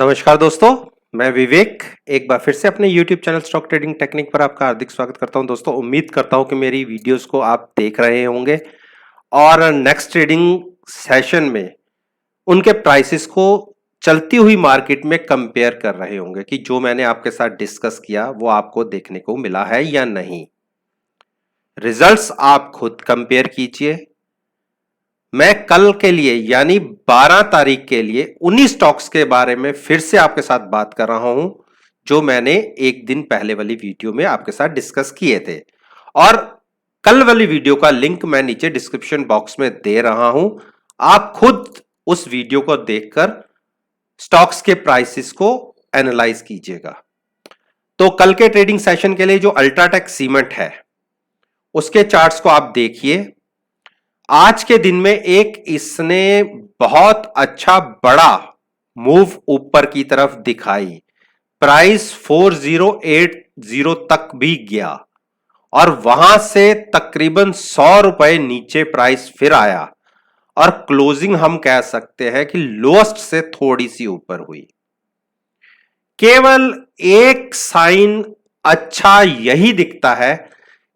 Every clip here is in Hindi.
नमस्कार दोस्तों, मैं विवेक एक बार फिर से अपने YouTube channel stock trading technique पर आपका हार्दिक स्वागत करता हूं। दोस्तों, उम्मीद करता हूं कि मेरी वीडियोस को आप देख रहे होंगे और नेक्स्ट ट्रेडिंग सेशन में उनके प्राइसेस को चलती हुई मार्केट में कंपेयर कर रहे होंगे कि जो मैंने आपके साथ डिस्कस किया वो आपको देखने को मिला है या नहीं। रिजल्ट्स आप खुद कंपेयर कीजिए। मैं कल के लिए यानी 12 तारीख के लिए उन्हीं स्टॉक्स के बारे में फिर से आपके साथ बात कर रहा हूं जो मैंने एक दिन पहले वाली वीडियो में आपके साथ डिस्कस किए थे, और कल वाली वीडियो का लिंक मैं नीचे डिस्क्रिप्शन बॉक्स में दे रहा हूं। आप खुद उस वीडियो को देखकर स्टॉक्स के प्राइसेस को एनालाइज कीजिएगा। तो कल के ट्रेडिंग सेशन के लिए जो अल्ट्राटेक सीमेंट है उसके चार्ट्स को आप देखिए। आज के दिन में एक इसने बहुत अच्छा बड़ा मूव ऊपर की तरफ दिखाई, प्राइस 4080 तक भी गया और वहां से तकरीबन 100 रुपए नीचे प्राइस फिर आया और क्लोजिंग हम कह सकते हैं कि लोएस्ट से थोड़ी सी ऊपर हुई। केवल एक साइन अच्छा यही दिखता है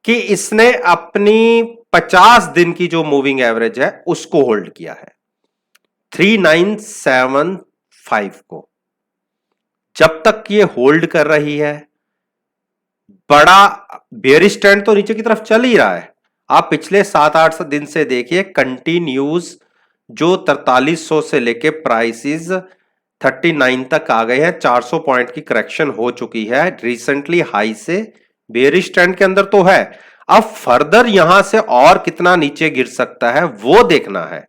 कि इसने अपनी 50 दिन की जो मूविंग एवरेज है उसको होल्ड किया है 3975 को। जब तक ये होल्ड कर रही है, बड़ा बेयरिश ट्रेंड तो नीचे की तरफ चल ही रहा है। आप पिछले 7-8 दिन से देखिए, कंटिन्यूज जो 4300 से लेके प्राइसेस 39 तक आ गए हैं। 400 पॉइंट की करेक्शन हो चुकी है रिसेंटली हाई से। बेयरिश ट्रेंड के अंदर तो है, अब फर्दर यहां से और कितना नीचे गिर सकता है वो देखना है।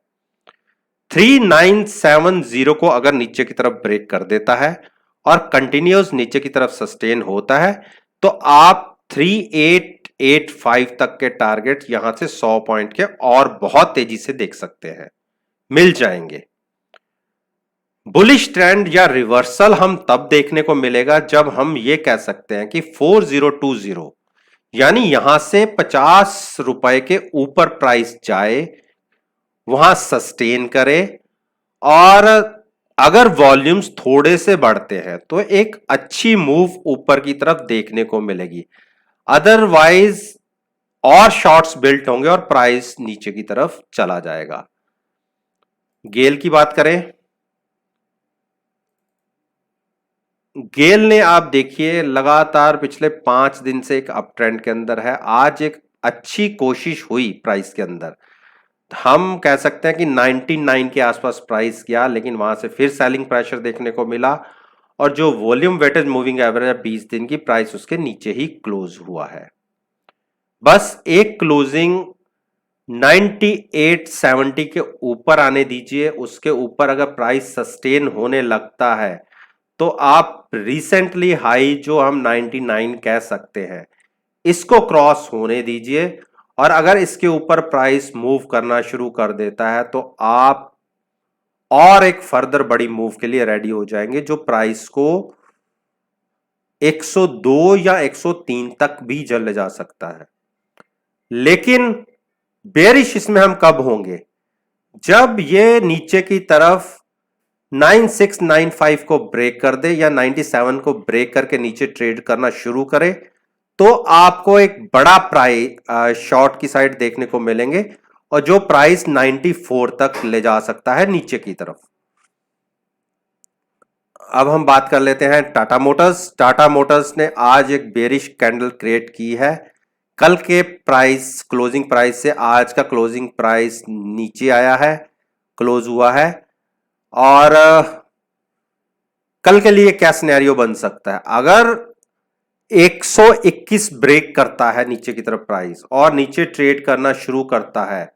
3970 को अगर नीचे की तरफ ब्रेक कर देता है और कंटिन्यूस नीचे की तरफ सस्टेन होता है तो आप 3885 तक के टारगेट यहां से 100 पॉइंट के और बहुत तेजी से देख सकते हैं, मिल जाएंगे। बुलिश ट्रेंड या रिवर्सल हम तब देखने को मिलेगा जब हम ये कह सकते हैं कि 4020 यानी यहां से 50 रुपए के ऊपर प्राइस जाए, वहां सस्टेन करे और अगर वॉल्यूम्स थोड़े से बढ़ते हैं तो एक अच्छी मूव ऊपर की तरफ देखने को मिलेगी। अदरवाइज और शॉर्ट्स बिल्ट होंगे और प्राइस नीचे की तरफ चला जाएगा। गेल की बात करें, गेल ने आप देखिए लगातार पिछले 5 दिन से एक अप ट्रेंड के अंदर है। आज एक अच्छी कोशिश हुई प्राइस के अंदर, हम कह सकते हैं कि 99 के आसपास प्राइस गया, लेकिन वहां से फिर सेलिंग प्रेशर देखने को मिला और जो वॉल्यूम वेटेज मूविंग एवरेज है 20 दिन की, प्राइस उसके नीचे ही क्लोज हुआ है। बस एक क्लोजिंग 9870 के ऊपर आने दीजिए। उसके ऊपर अगर प्राइस सस्टेन होने लगता है तो आप रिसेंटली हाई जो हम 99 कह सकते हैं इसको क्रॉस होने दीजिए, और अगर इसके ऊपर प्राइस मूव करना शुरू कर देता है तो आप और एक फर्दर बड़ी मूव के लिए रेडी हो जाएंगे जो प्राइस को 102 या 103 तक भी ले जा सकता है। लेकिन बेरिश इसमें हम कब होंगे? जब ये नीचे की तरफ 9695 को ब्रेक कर दे या 97 को ब्रेक करके नीचे ट्रेड करना शुरू करे तो आपको एक बड़ा प्राइस शॉर्ट की साइड देखने को मिलेंगे और जो प्राइस 94 तक ले जा सकता है नीचे की तरफ। अब हम बात कर लेते हैं टाटा मोटर्स। टाटा मोटर्स ने आज एक बेरिश कैंडल क्रिएट की है। कल के प्राइस क्लोजिंग प्राइस से आज का क्लोजिंग प्राइस नीचे आया है, क्लोज हुआ है। और कल के लिए क्या सिनेरियो बन सकता है? अगर 121 ब्रेक करता है नीचे की तरफ प्राइस और नीचे ट्रेड करना शुरू करता है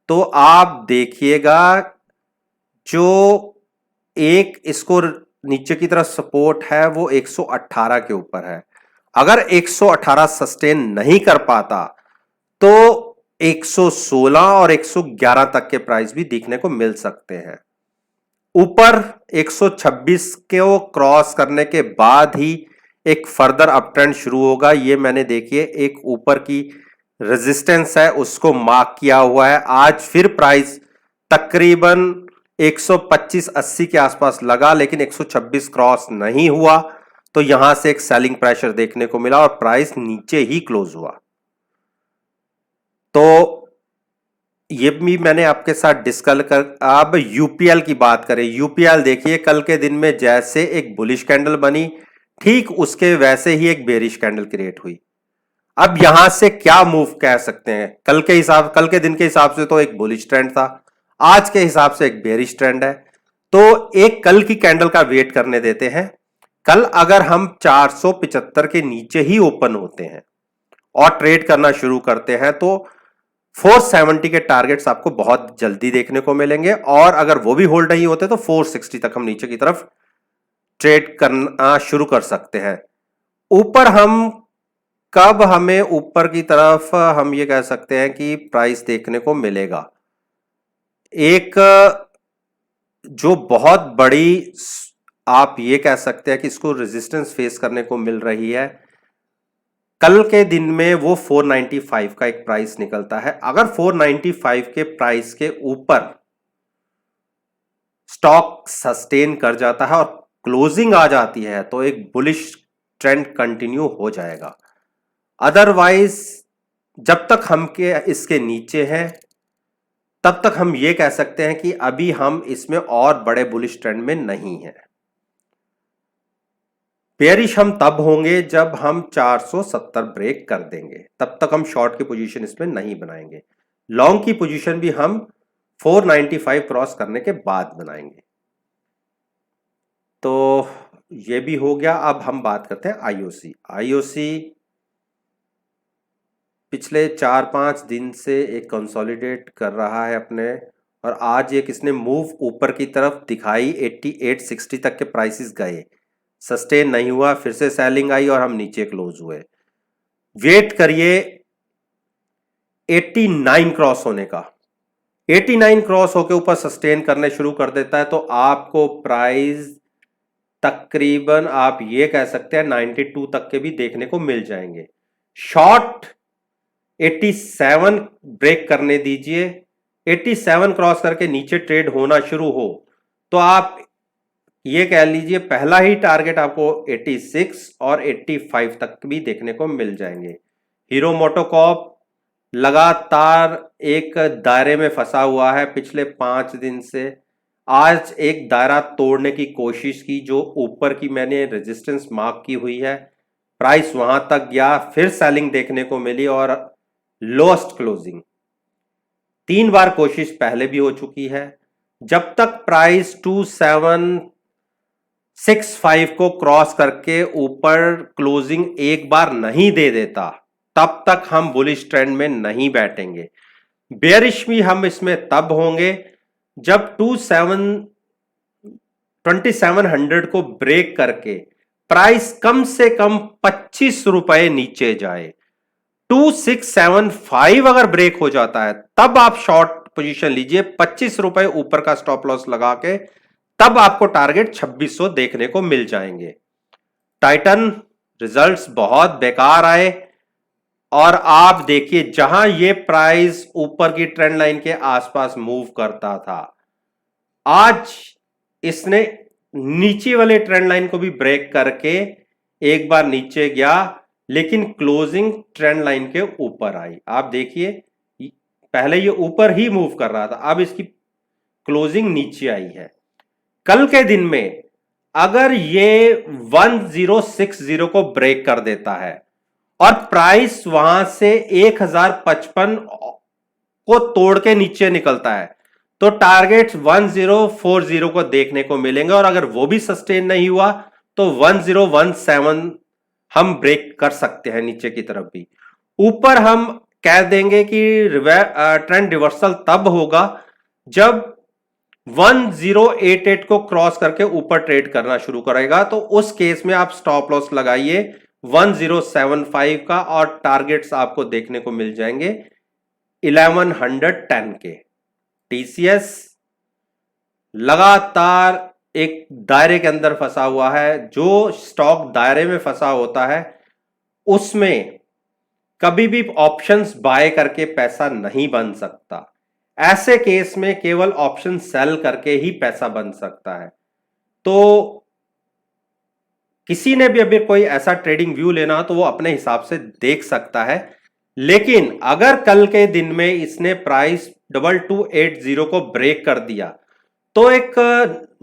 तो आप देखिएगा जो एक इसको नीचे की तरफ सपोर्ट है वो 118 के ऊपर है। अगर 118 सस्टेन नहीं कर पाता तो 116 और 111 तक के प्राइस भी देखने को मिल सकते हैं। ऊपर 126 को क्रॉस करने के बाद ही एक फर्दर अप ट्रेंड शुरू होगा। ये मैंने देखिए एक ऊपर की रेजिस्टेंस है उसको मार्क किया हुआ है। आज फिर प्राइस तकरीबन 125.80 के आसपास लगा, लेकिन 126 क्रॉस नहीं हुआ, तो यहां से एक सेलिंग प्रेशर देखने को मिला और प्राइस नीचे ही क्लोज हुआ। तो ये भी मैंने आपके साथ डिस्कस कर। अब यूपीएल की बात करें, यूपीएल देखिए कल के दिन में जैसे एक बुलिश कैंडल बनी, ठीक उसके वैसे ही एक बेरिश कैंडल क्रिएट हुई। अब यहां से क्या मूव कह सकते हैं, कल के दिन के हिसाब से तो एक बुलिश ट्रेंड था, आज के हिसाब से एक बेरिश ट्रेंड है। तो एक कल की कैंडल का वेट करने देते हैं। कल अगर हम 475 के नीचे ही ओपन होते हैं और ट्रेड करना शुरू करते हैं तो 470 के टारगेट्स आपको बहुत जल्दी देखने को मिलेंगे, और अगर वो भी होल्ड नहीं होते तो 460 तक हम नीचे की तरफ ट्रेड करना शुरू कर सकते हैं। ऊपर हम कब हमें ऊपर की तरफ हम ये कह सकते हैं कि प्राइस देखने को मिलेगा, एक जो बहुत बड़ी आप ये कह सकते हैं कि इसको रेजिस्टेंस फेस करने को मिल रही है, कल के दिन में वो 495 का एक प्राइस निकलता है। अगर 495 के प्राइस के ऊपर स्टॉक सस्टेन कर जाता है और क्लोजिंग आ जाती है तो एक बुलिश ट्रेंड कंटिन्यू हो जाएगा। अदरवाइज जब तक हम के इसके नीचे हैं तब तक हम ये कह सकते हैं कि अभी हम इसमें और बड़े बुलिश ट्रेंड में नहीं हैं। बेयरिश हम तब होंगे जब हम 470 ब्रेक कर देंगे, तब तक हम शॉर्ट की पोजीशन इसमें नहीं बनाएंगे। लॉन्ग की पोजीशन भी हम 495 क्रॉस करने के बाद बनाएंगे। तो ये भी हो गया। अब हम बात करते हैं आईओसी। आईओसी पिछले 4-5 दिन से एक कंसोलिडेट कर रहा है अपने, और आज एक इसने मूव ऊपर की तरफ दिखाई, 8860 तक के प्राइसेस गए, सस्टेन नहीं हुआ, फिर से सेलिंग आई और हम नीचे क्लोज हुए। वेट करिए 89 क्रॉस होने का। 89 क्रॉस होके ऊपर सस्टेन करने शुरू कर देता है तो आपको प्राइस तकरीबन आप ये कह सकते हैं 92 तक के भी देखने को मिल जाएंगे। शॉर्ट 87 ब्रेक करने दीजिए, 87 क्रॉस करके नीचे ट्रेड होना शुरू हो तो आप ये कह लीजिए पहला ही टारगेट आपको 86 और 85 तक भी देखने को मिल जाएंगे। हीरो मोटोकॉर्प लगातार एक दायरे में फंसा हुआ है पिछले 5 दिन से। आज एक दायरा तोड़ने की कोशिश की, जो ऊपर की मैंने रेजिस्टेंस मार्क की हुई है, प्राइस वहां तक गया, फिर सेलिंग देखने को मिली और लोएस्ट क्लोजिंग। 3 बार कोशिश पहले भी हो चुकी है। जब तक प्राइस 2765 को क्रॉस करके ऊपर क्लोजिंग एक बार नहीं दे देता तब तक हम बुलिश ट्रेंड में नहीं बैठेंगे। बेयरिश भी हम इसमें तब होंगे जब 2700 को ब्रेक करके प्राइस कम से कम 25 रुपए नीचे जाए। 2675 अगर ब्रेक हो जाता है तब आप शॉर्ट पोजीशन लीजिए, 25 रुपए ऊपर का स्टॉप लॉस लगा के, तब आपको टारगेट 2600 देखने को मिल जाएंगे। टाइटन रिजल्ट्स बहुत बेकार आए और आप देखिए जहां ये प्राइस ऊपर की ट्रेंड लाइन के आसपास मूव करता था, आज इसने नीचे वाले ट्रेंड लाइन को भी ब्रेक करके एक बार नीचे गया, लेकिन क्लोजिंग ट्रेंड लाइन के ऊपर आई। आप देखिए पहले ये ऊपर ही मूव कर रहा था, अब इसकी क्लोजिंग नीचे आई है। कल के दिन में अगर ये 1060 को ब्रेक कर देता है और प्राइस वहां से 1055 को तोड़ के नीचे निकलता है तो टारगेट 1040 को देखने को मिलेंगे, और अगर वो भी सस्टेन नहीं हुआ तो 1017 हम ब्रेक कर सकते हैं नीचे की तरफ भी। ऊपर हम कह देंगे कि ट्रेंड रिवर्सल तब होगा जब 1088 को क्रॉस करके ऊपर ट्रेड करना शुरू करेगा, तो उस केस में आप स्टॉप लॉस लगाइए 1075 का और टारगेट्स आपको देखने को मिल जाएंगे 1110 के। टीसीएस लगातार एक दायरे के अंदर फंसा हुआ है। जो स्टॉक दायरे में फंसा होता है उसमें कभी भी ऑप्शंस बाय करके पैसा नहीं बन सकता। ऐसे केस में केवल ऑप्शन सेल करके ही पैसा बन सकता है। तो किसी ने भी अभी कोई ऐसा ट्रेडिंग व्यू लेना हो तो वो अपने हिसाब से देख सकता है। लेकिन अगर कल के दिन में इसने प्राइस 2280 को ब्रेक कर दिया तो एक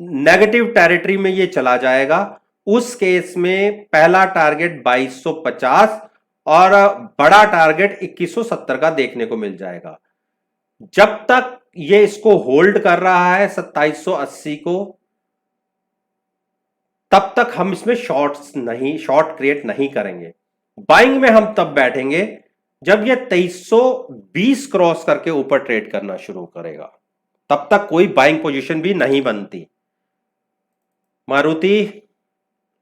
नेगेटिव टेरिटरी में ये चला जाएगा। उस केस में पहला टारगेट 2250 और बड़ा टारगेट 2170 का देखने को मिल जाएगा। जब तक ये इसको होल्ड कर रहा है 2780 को, तब तक हम इसमें शॉर्ट क्रिएट नहीं करेंगे। बाइंग में हम तब बैठेंगे जब ये 2320 क्रॉस करके ऊपर ट्रेड करना शुरू करेगा, तब तक कोई बाइंग पोजीशन भी नहीं बनती।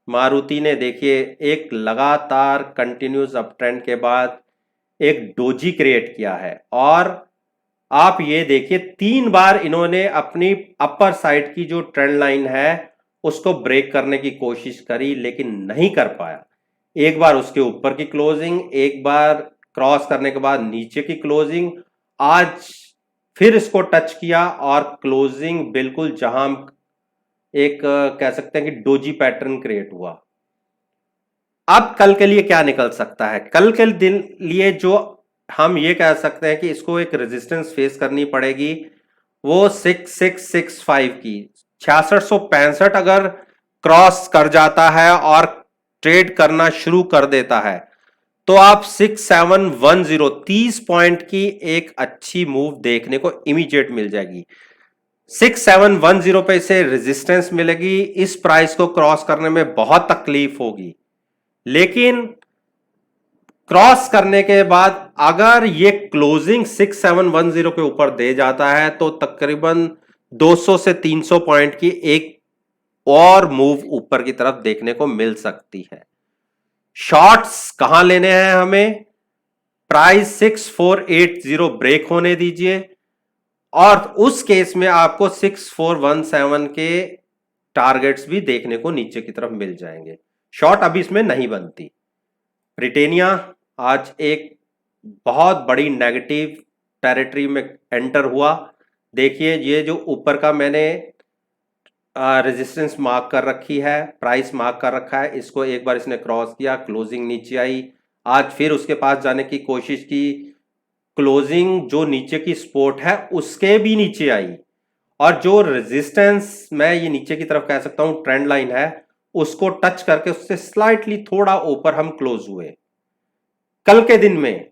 मारुति ने देखिए एक लगातार कंटिन्यूस अप ट्रेंड के बाद एक डोजी क्रिएट किया है और आप ये देखिए 3 बार इन्होंने अपनी अपर साइड की जो ट्रेंड लाइन है उसको ब्रेक करने की कोशिश करी लेकिन नहीं कर पाया। एक बार उसके ऊपर की क्लोजिंग, एक बार क्रॉस करने के बाद नीचे की क्लोजिंग, आज फिर इसको टच किया और क्लोजिंग बिल्कुल जहां एक कह सकते हैं कि डोजी पैटर्न क्रिएट हुआ। अब कल के लिए क्या निकल सकता है? कल के दिन लिए जो हम ये कह सकते हैं कि इसको एक रेजिस्टेंस फेस करनी पड़ेगी वो 6665 की 6665 अगर क्रॉस कर जाता है और ट्रेड करना शुरू कर देता है तो आप 6710 30 पॉइंट की एक अच्छी मूव देखने को इमीडिएट मिल जाएगी। 6710 पे इसे रेजिस्टेंस मिलेगी। इस प्राइस को क्रॉस करने में बहुत तकलीफ होगी, लेकिन क्रॉस करने के बाद अगर ये क्लोजिंग 6710 के ऊपर दे जाता है तो तकरीबन 200 से 300 पॉइंट की एक और मूव ऊपर की तरफ देखने को मिल सकती है। शॉर्ट्स कहां लेने हैं हमें? प्राइस 6480 ब्रेक होने दीजिए और उस केस में आपको 6417 के टारगेट्स भी देखने को नीचे की तरफ मिल जाएंगे। शॉर्ट अभी इसमें नहीं बनती। ब्रिटेनिया आज एक बहुत बड़ी नेगेटिव टेरिटरी में एंटर हुआ। देखिए ये जो ऊपर का मैंने रेजिस्टेंस मार्क कर रखी है, प्राइस मार्क कर रखा है, इसको एक बार इसने क्रॉस किया, क्लोजिंग नीचे आई, आज फिर उसके पास जाने की कोशिश की, क्लोजिंग जो नीचे की सपोर्ट है उसके भी नीचे आई और जो रेजिस्टेंस मैं ये नीचे की तरफ कह सकता हूं ट्रेंड लाइन है उसको टच करके उससे स्लाइटली थोड़ा ऊपर हम क्लोज हुए। कल के दिन में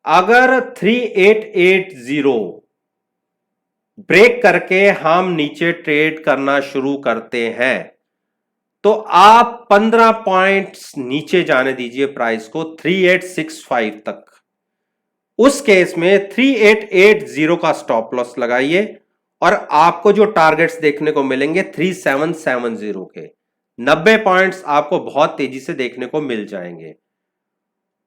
अगर 3880 ब्रेक करके हम नीचे ट्रेड करना शुरू करते हैं तो आप 15 पॉइंट्स नीचे जाने दीजिए प्राइस को 3865 तक। उस केस में 3880 का स्टॉप लॉस लगाइए और आपको जो टारगेट्स देखने को मिलेंगे 3770 के 90 पॉइंट्स आपको बहुत तेजी से देखने को मिल जाएंगे।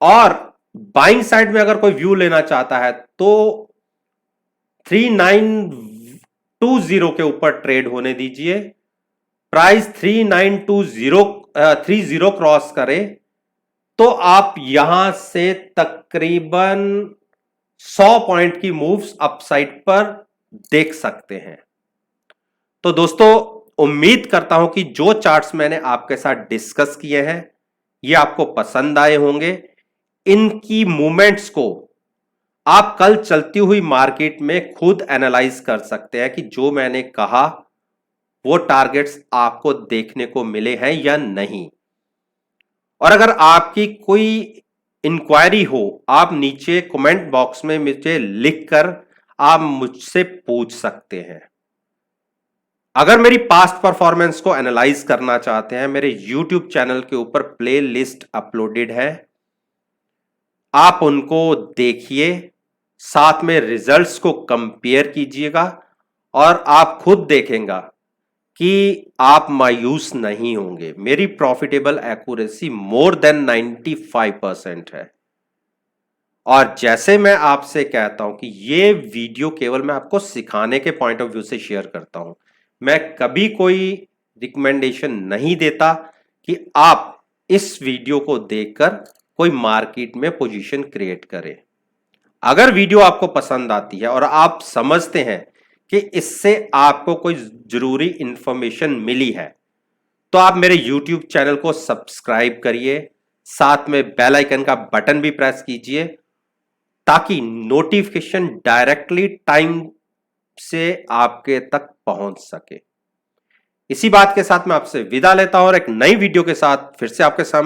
और बाइंग साइड में अगर कोई व्यू लेना चाहता है तो 3920 के ऊपर ट्रेड होने दीजिए। प्राइस 3920 क्रॉस करे तो आप यहां से तकरीबन 100 पॉइंट की मूव्स अपसाइड पर देख सकते हैं। तो दोस्तों उम्मीद करता हूं कि जो चार्ट्स मैंने आपके साथ डिस्कस किए हैं ये आपको पसंद आए होंगे। इनकी मूवमेंट्स को आप कल चलती हुई मार्केट में खुद एनालाइज कर सकते हैं कि जो मैंने कहा वो टारगेट्स आपको देखने को मिले हैं या नहीं। और अगर आपकी कोई इंक्वायरी हो आप नीचे कमेंट बॉक्स में मुझे लिखकर आप मुझसे पूछ सकते हैं। अगर मेरी पास्ट परफॉर्मेंस को एनालाइज करना चाहते हैं मेरे YouTube चैनल के ऊपर प्ले लिस्ट अपलोडेड है, आप उनको देखिए, साथ में रिजल्ट्स को कंपेयर कीजिएगा और आप खुद देखेंगे कि आप मायूस नहीं होंगे। मेरी प्रॉफिटेबल एक्यूरेसी मोर देन 95% है। और जैसे मैं आपसे कहता हूं कि ये वीडियो केवल मैं आपको सिखाने के पॉइंट ऑफ व्यू से शेयर करता हूं, मैं कभी कोई रिकमेंडेशन नहीं देता कि आप इस वीडियो को देखकर कोई मार्केट में पोजीशन क्रिएट करें। अगर वीडियो आपको पसंद आती है और आप समझते हैं कि इससे आपको कोई जरूरी इंफॉर्मेशन मिली है, तो आप मेरे YouTube चैनल को सब्सक्राइब करिए, साथ में बेल आइकन का बटन भी प्रेस कीजिए ताकि नोटिफिकेशन डायरेक्टली टाइम से आपके तक पहुंच सके। इसी बात के साथ मैं आपसे विदा लेता हूं और एक नई वीडियो के साथ फिर से आपके सामने